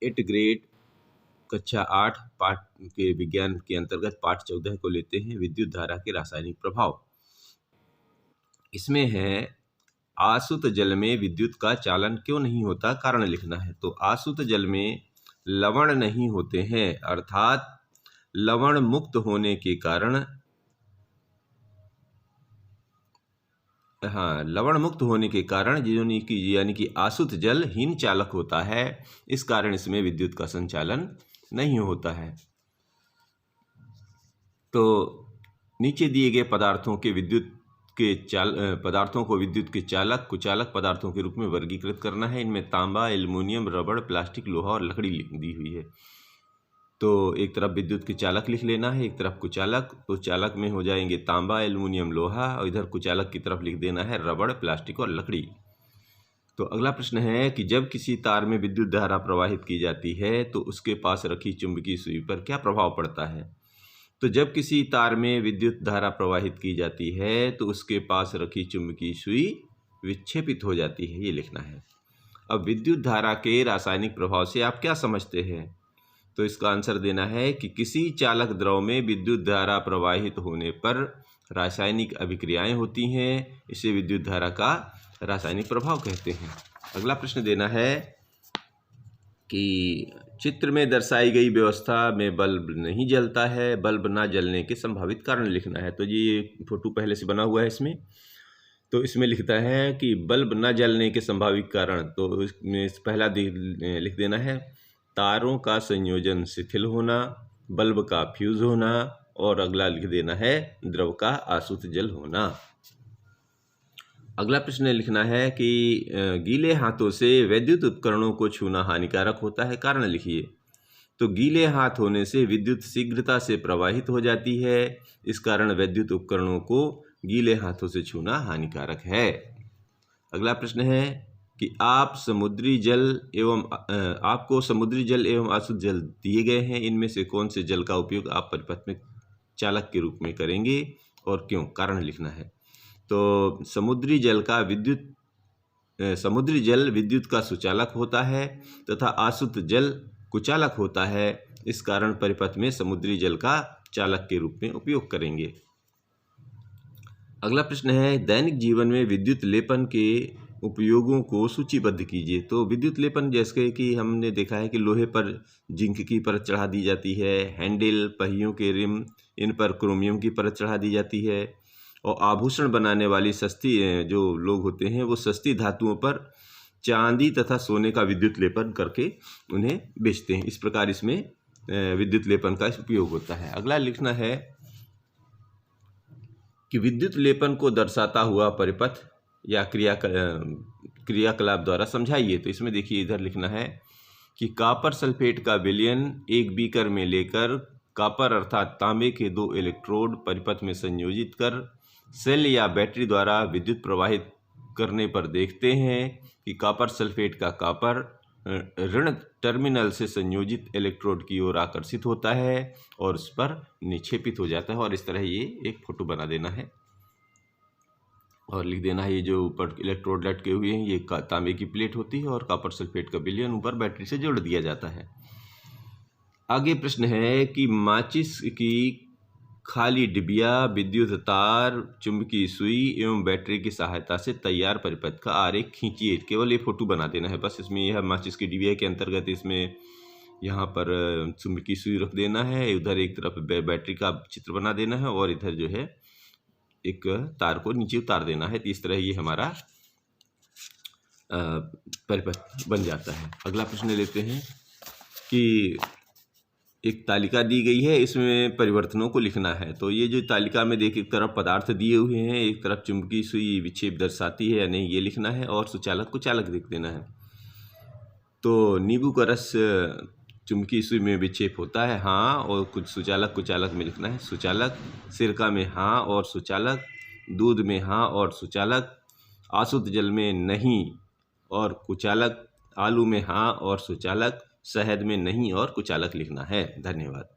8 grade कक्षा 8 पाठ के विज्ञान के अंतर्गत पाठ 14 को लेते हैं, विद्युत धारा के रासायनिक प्रभाव। इसमें है आसुत जल में विद्युत का चालन क्यों नहीं होता, कारण लिखना है। तो आसुत जल में लवण नहीं होते हैं, अर्थात लवण मुक्त होने के कारण, लवण मुक्त होने के कारण यानी कि आसुत जल हीन चालक होता है, इस कारण इसमें विद्युत का संचालन नहीं होता है। तो नीचे दिए गए पदार्थों को विद्युत के चालक कुचालक पदार्थों के रूप में वर्गीकृत करना है। इनमें तांबा, एल्युमिनियम, रबड़, प्लास्टिक, लोहा और लकड़ी दी हुई है। तो एक तरफ विद्युत के चालक लिख लेना है, एक तरफ कुचालक। तो चालक में हो जाएंगे तांबा, एल्युमिनियम, लोहा, और इधर कुचालक की तरफ लिख देना है रबड़, प्लास्टिक और लकड़ी। तो अगला प्रश्न है कि जब किसी तार में विद्युत धारा प्रवाहित की जाती है तो उसके पास रखी चुंबकीय सुई पर क्या प्रभाव पड़ता है। तो जब किसी तार में विद्युत धारा प्रवाहित की जाती है तो उसके पास रखी चुंबकीय सुई विक्षेपित हो जाती है, ये लिखना है। अब विद्युत धारा के रासायनिक प्रभाव से आप क्या समझते हैं। तो इसका आंसर देना है कि किसी चालक द्रव में विद्युत धारा प्रवाहित होने पर रासायनिक अभिक्रियाएं होती हैं, इसे विद्युत धारा का रासायनिक प्रभाव कहते हैं। अगला प्रश्न देना है कि चित्र में दर्शाई गई व्यवस्था में बल्ब नहीं जलता है, बल्ब ना जलने के संभावित कारण लिखना है। तो ये फोटो पहले से बना हुआ है इसमें। तो इसमें लिखता है कि बल्ब न जलने के संभावित कारण, तो इसमें पहला लिख देना है तारों का संयोजन शिथिल होना, बल्ब का फ्यूज होना, और अगला लिख देना है द्रव का आसुत जल होना। अगला प्रश्न लिखना है कि गीले हाथों से विद्युत उपकरणों को छूना हानिकारक होता है, कारण लिखिए। तो गीले हाथ होने से विद्युत शीघ्रता से प्रवाहित हो जाती है, इस कारण विद्युत उपकरणों को गीले हाथों से छूना हानिकारक है। अगला प्रश्न है कि आपको समुद्री जल एवं आसुत जल दिए गए हैं, इनमें से कौन से जल का उपयोग आप परिपथ में चालक के रूप में करेंगे और क्यों, कारण लिखना है। तो समुद्री जल विद्युत का सुचालक होता है तथा आसुत जल कुचालक होता है, इस कारण परिपथ में समुद्री जल का चालक के रूप में उपयोग करेंगे। अगला प्रश्न है दैनिक जीवन में विद्युत लेपन के उपयोगों को सूचीबद्ध कीजिए। तो विद्युत लेपन जैसे कि हमने देखा है कि लोहे पर जिंक की परत चढ़ा दी जाती है, हैंडल, पहियों के रिम, इन पर क्रोमियम की परत चढ़ा दी जाती है, और आभूषण बनाने वाली सस्ती जो लोग होते हैं वो सस्ती धातुओं पर चांदी तथा सोने का विद्युत लेपन करके उन्हें बेचते हैं। इस प्रकार इसमें विद्युत लेपन का उपयोग होता है। अगला लिखना है कि विद्युत लेपन को दर्शाता हुआ परिपथ या क्रियाकलाप द्वारा समझाइए। तो इसमें देखिए इधर लिखना है कि कॉपर सल्फेट का विलयन एक बीकर में लेकर कॉपर अर्थात तांबे के 2 इलेक्ट्रोड परिपथ में संयोजित कर सेल या बैटरी द्वारा विद्युत प्रवाहित करने पर देखते हैं कि कॉपर सल्फेट का कॉपर ऋण टर्मिनल से संयोजित इलेक्ट्रोड की ओर आकर्षित होता है और उस पर निक्षेपित हो जाता है। और इस तरह ये एक फोटो बना देना है और लिख देना है ये जो ऊपर इलेक्ट्रोड लटके हुए हैं ये तांबे की प्लेट होती है और कॉपर सल्फेट का विलयन ऊपर बैटरी से जोड़ दिया जाता है। आगे प्रश्न है कि माचिस की खाली डिबिया, विद्युत तार, चुंबकीय सुई एवं बैटरी की सहायता से तैयार परिपथ का आरेख खींचिए। केवल ये फोटो बना देना है बस। इसमें यह माचिस की डिबिया के अंतर्गत इसमें यहाँ पर चुंबकीय सुई रख देना है, उधर एक तरफ बैटरी का चित्र बना देना है और इधर जो है एक तार को नीचे उतार देना है। तो इस तरह ये हमारा परिपथ बन जाता है। अगला प्रश्न लेते हैं कि एक तालिका दी गई है, इसमें परिवर्तनों को लिखना है। तो ये जो तालिका में देखिए एक तरफ पदार्थ दिए हुए हैं, एक तरफ चुंबकीय सुई विक्षेप दर्शाती है या नहीं ये लिखना है और सुचालक को चालक लिख देना है। तो नींबू का रस चुंबकीय सुई में विक्षेप होता है, हाँ, और कुछ सुचालक कुचालक में लिखना है। सुचालक सिरका में हाँ और सुचालक, दूध में हाँ और सुचालक, आसुत जल में नहीं और कुचालक, आलू में हाँ और सुचालक, शहद में नहीं और कुचालक लिखना है। धन्यवाद।